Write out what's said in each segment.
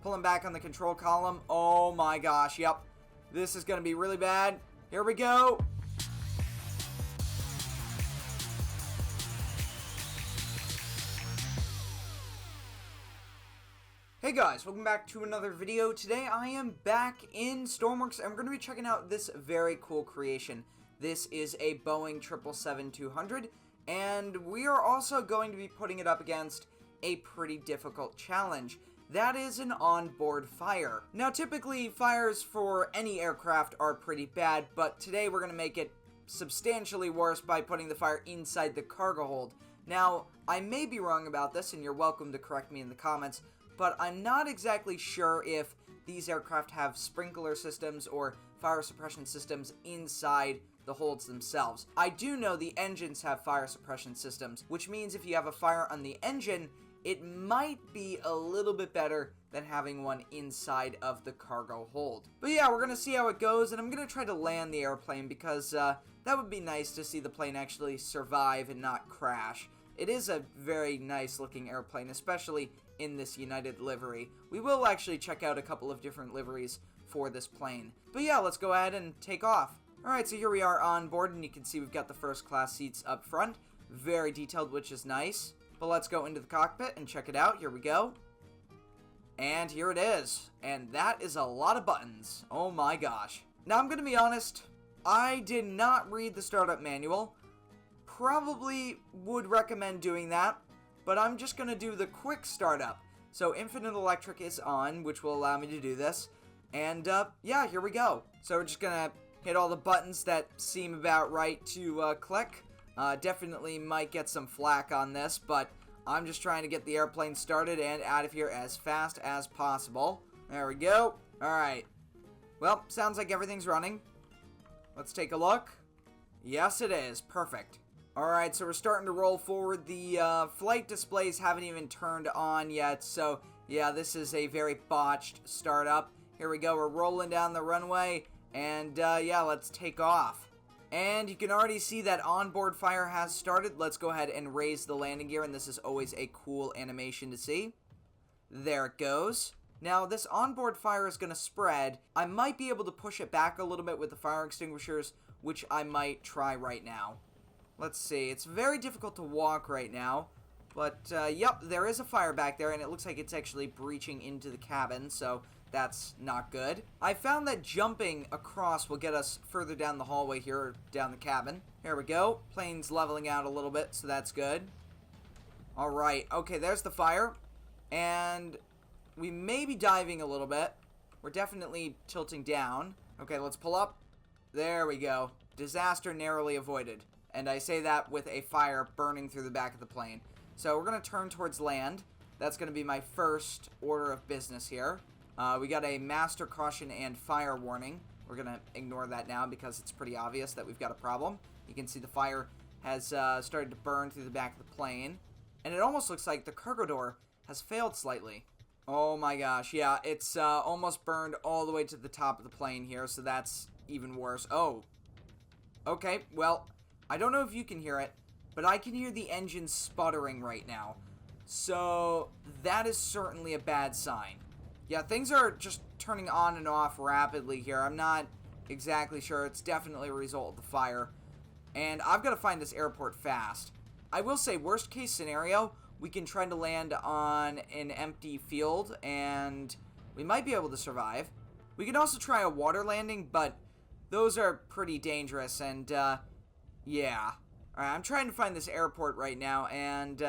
Pulling back on the control column. Oh my gosh, yep. This is going to be really bad. Here we go. Hey guys, welcome back to another video. Today I am back in Stormworks and we're going to be checking out this very cool creation. This is a Boeing 777-200 and we are also going to be putting it up against a pretty difficult challenge. That is an onboard fire. Now typically fires for any aircraft are pretty bad, but today we're going to make it substantially worse by putting the fire inside the cargo hold. Now, I may be wrong about this and you're welcome to correct me in the comments, but I'm not exactly sure if these aircraft have sprinkler systems or fire suppression systems inside the holds themselves. I do know the engines have fire suppression systems, which means if you have a fire on the engine, it might be a little bit better than having one inside of the cargo hold. But yeah, we're going to see how it goes, and I'm going to try to land the airplane because that would be nice to see the plane actually survive and not crash. It is a very nice looking airplane, especially in this United livery. We will actually check out a couple of different liveries for this plane. But yeah, let's go ahead and take off. Alright, so here we are on board, and you can see we've got the first class seats up front. Very detailed, which is nice. But let's go into the cockpit and check it out. Here we go. And here it is. And that is a lot of buttons. Oh my gosh. Now, I'm going to be honest, I did not read the startup manual. Probably would recommend doing that, but I'm just going to do the quick startup. So Infinite Electric is on, which will allow me to do this. And yeah, here we go. So we're just going to hit all the buttons that seem about right to click. Definitely might get some flack on this, but I'm just trying to get the airplane started and out of here as fast as possible. There we go. Alright. Well, sounds like everything's running. Let's take a look. Yes, it is. Perfect. Alright, so we're starting to roll forward. The flight displays haven't even turned on yet, so yeah, this is a very botched startup. Here we go, we're rolling down the runway, and yeah, let's take off. And you can already see that onboard fire has started. Let's go ahead and raise the landing gear, and this is always a cool animation to see. There it goes. Now, this onboard fire is going to spread. I might be able to push it back a little bit with the fire extinguishers, which I might try right now. Let's see, it's very difficult to walk right now, but yep, there is a fire back there, and it looks like it's actually breaching into the cabin, so that's not good. I found that jumping across will get us further down the hallway here, or down the cabin. Here we go, plane's leveling out a little bit, so that's good. Alright, okay, there's the fire, and we may be diving a little bit. We're definitely tilting down. Okay, let's pull up. There we go. Disaster narrowly avoided. And I say that with a fire burning through the back of the plane. So we're going to turn towards land. That's going to be my first order of business here. We got a master caution and fire warning. We're going to ignore that now because it's pretty obvious that we've got a problem. You can see the fire has started to burn through the back of the plane. And it almost looks like the cargo door has failed slightly. Oh my gosh, yeah, it's almost burned all the way to the top of the plane here, so that's even worse. Oh, okay, well, I don't know if you can hear it, but I can hear the engine sputtering right now. So that is certainly a bad sign. Yeah, things are just turning on and off rapidly here. I'm not exactly sure. It's definitely a result of the fire. And I've got to find this airport fast. I will say, worst case scenario, we can try to land on an empty field, and we might be able to survive. We can also try a water landing, but those are pretty dangerous, and yeah. Alright, I'm trying to find this airport right now, and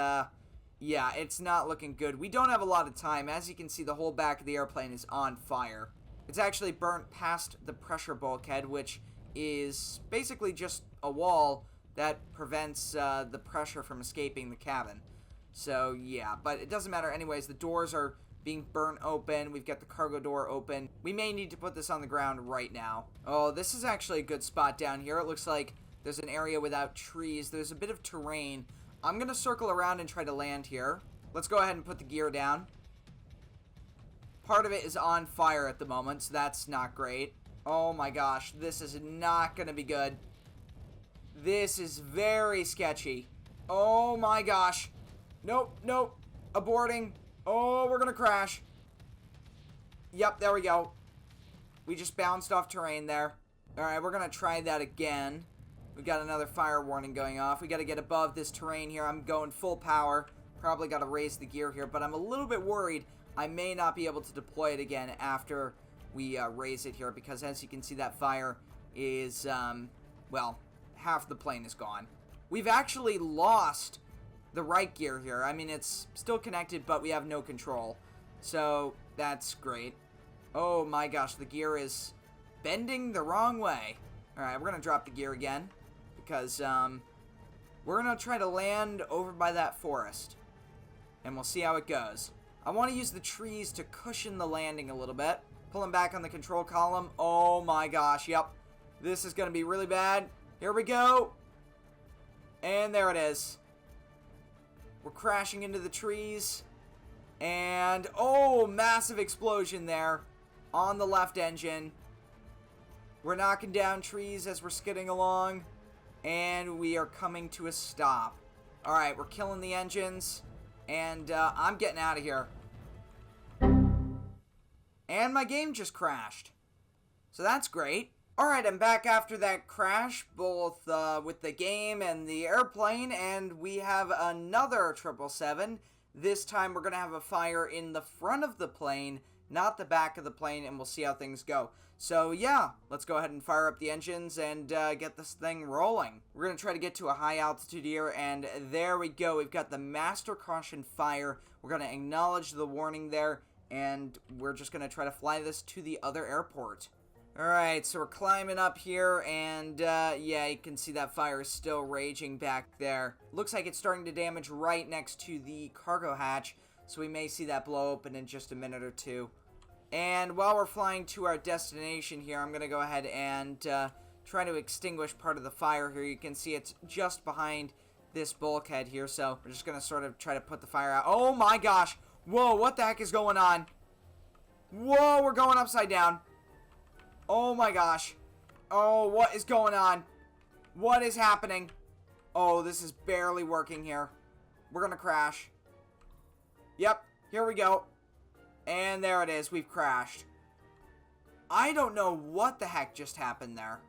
yeah, it's not looking good. We don't have a lot of time. As you can see, the whole back of the airplane is on fire. It's actually burnt past the pressure bulkhead, which is basically just a wall that prevents the pressure from escaping the cabin. So, yeah, but it doesn't matter anyways. The doors are being burnt open. We've got the cargo door open. We may need to put this on the ground right now. Oh, this is actually a good spot down here. It looks like there's an area without trees. There's a bit of terrain. I'm going to circle around and try to land here. Let's go ahead and put the gear down. Part of it is on fire at the moment, so that's not great. Oh my gosh, this is not going to be good. This is very sketchy. Oh my gosh. Nope, nope. Aborting. Oh, we're going to crash. Yep, there we go. We just bounced off terrain there. Alright, we're going to try that again. We've got another fire warning going off. We got to get above this terrain here. I'm going full power. Probably got to raise the gear here, but I'm a little bit worried I may not be able to deploy it again after we raise it here, because as you can see, that fire is, well, half the plane is gone. We've actually lost the right gear here. I mean, it's still connected, but we have no control. So, that's great. Oh my gosh, the gear is bending the wrong way. Alright, we're going to drop the gear again, because, we're going to try to land over by that forest. And we'll see how it goes. I want to use the trees to cushion the landing a little bit. Pulling back on the control column. Oh my gosh, yep. This is going to be really bad. Here we go. And there it is. We're crashing into the trees. And, oh, massive explosion there on the left engine. We're knocking down trees as we're skidding along. And we are coming to a stop. Alright, we're killing the engines. And I'm getting out of here. And my game just crashed. So that's great. Alright, I'm back after that crash, both with the game and the airplane, and we have another 777. This time we're going to have a fire in the front of the plane, not the back of the plane, and we'll see how things go. So yeah, let's go ahead and fire up the engines and get this thing rolling. We're going to try to get to a high altitude here, and there we go. We've got the master caution fire. We're going to acknowledge the warning there, and we're just going to try to fly this to the other airport. Alright, so we're climbing up here, and yeah, you can see that fire is still raging back there. Looks like it's starting to damage right next to the cargo hatch, so we may see that blow open in just a minute or two. And while we're flying to our destination here, I'm going to go ahead and try to extinguish part of the fire here. You can see it's just behind this bulkhead here, so we're just going to sort of try to put the fire out. Oh my gosh! Whoa, what the heck is going on? Whoa, we're going upside down. Oh my gosh. Oh, what is going on? What is happening? Oh, this is barely working here. We're going to crash. Yep, here we go. And there it is. We've crashed. I don't know what the heck just happened there.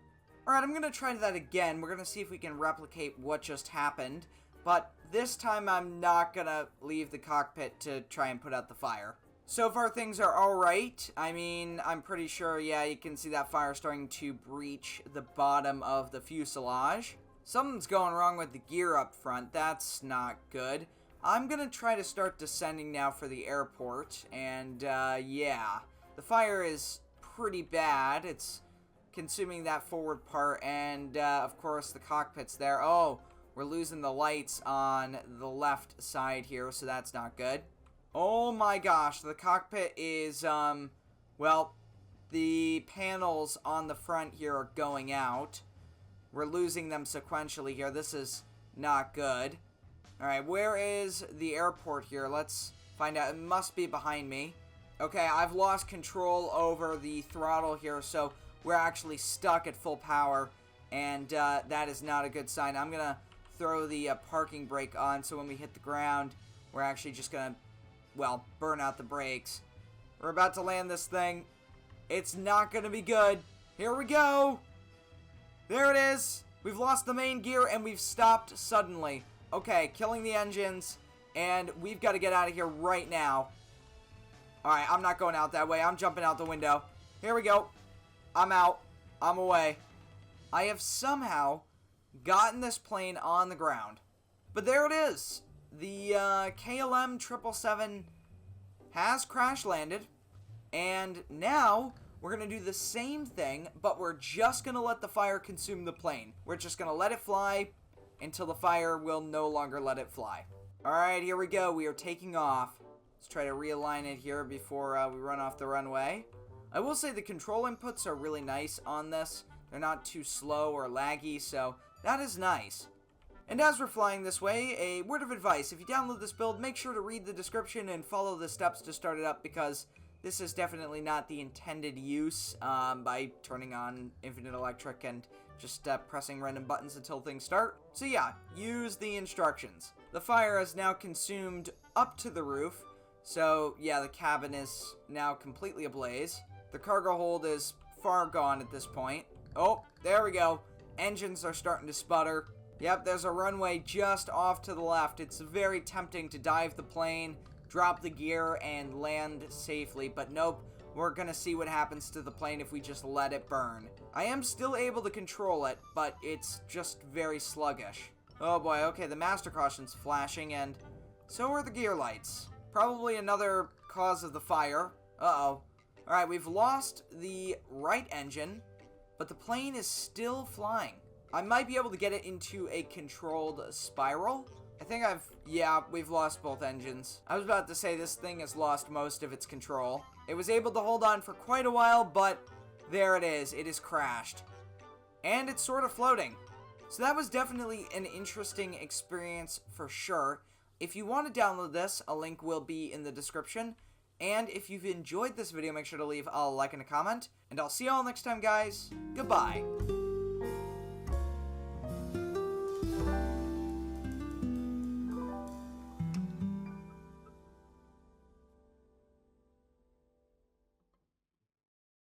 Alright, I'm going to try that again. We're going to see if we can replicate what just happened. But this time I'm not going to leave the cockpit to try and put out the fire. So far things are alright. I mean, I'm pretty sure, yeah, you can see that fire starting to breach the bottom of the fuselage. Something's going wrong with the gear up front. That's not good. I'm going to try to start descending now for the airport. And, yeah, the fire is pretty bad. It's consuming that forward part. And, of course, the cockpit's there. Oh, we're losing the lights on the left side here, so that's not good. Oh my gosh, the cockpit is, well, the panels on the front here are going out. We're losing them sequentially here. This is not good. Alright, where is the airport here? Let's find out. It must be behind me. Okay, I've lost control over the throttle here, so we're actually stuck at full power, and that is not a good sign. I'm going to throw the parking brake on, so when we hit the ground, we're actually just going to, well, burn out the brakes. We're about to land this thing. It's not going to be good. Here we go. There it is. We've lost the main gear and we've stopped suddenly. Okay, killing the engines. And we've got to get out of here right now. Alright, I'm not going out that way. I'm jumping out the window. Here we go. I'm out. I'm away. I have somehow gotten this plane on the ground. But there it is. The KLM 777 has crash landed, and now we're going to do the same thing, but we're just going to let the fire consume the plane. We're just going to let it fly until the fire will no longer let it fly. Alright, here we go. We are taking off. Let's try to realign it here before we run off the runway. I will say the control inputs are really nice on this. They're not too slow or laggy, so that is nice. And as we're flying this way, a word of advice. If you download this build, make sure to read the description and follow the steps to start it up, because this is definitely not the intended use by turning on infinite electric and just pressing random buttons until things start. So yeah, use the instructions. The fire has now consumed up to the roof, So, yeah, the cabin is now completely ablaze. The cargo hold is far gone at this point. Oh, there we go. Engines are starting to sputter. Yep, there's a runway just off to the left. It's very tempting to dive the plane, drop the gear, and land safely, but nope. We're gonna see what happens to the plane if we just let it burn. I am still able to control it, but it's just very sluggish. Oh boy, okay, the master caution's flashing, and so are the gear lights. Probably another cause of the fire. Uh-oh. Alright, we've lost the right engine, but the plane is still flying. I might be able to get it into a controlled spiral. Yeah, we've lost both engines. I was about to say this thing has lost most of its control. It was able to hold on for quite a while, but there it is. It is crashed. And it's sort of floating. So that was definitely an interesting experience for sure. If you want to download this, a link will be in the description. And if you've enjoyed this video, make sure to leave a like and a comment. And I'll see you all next time, guys. Goodbye.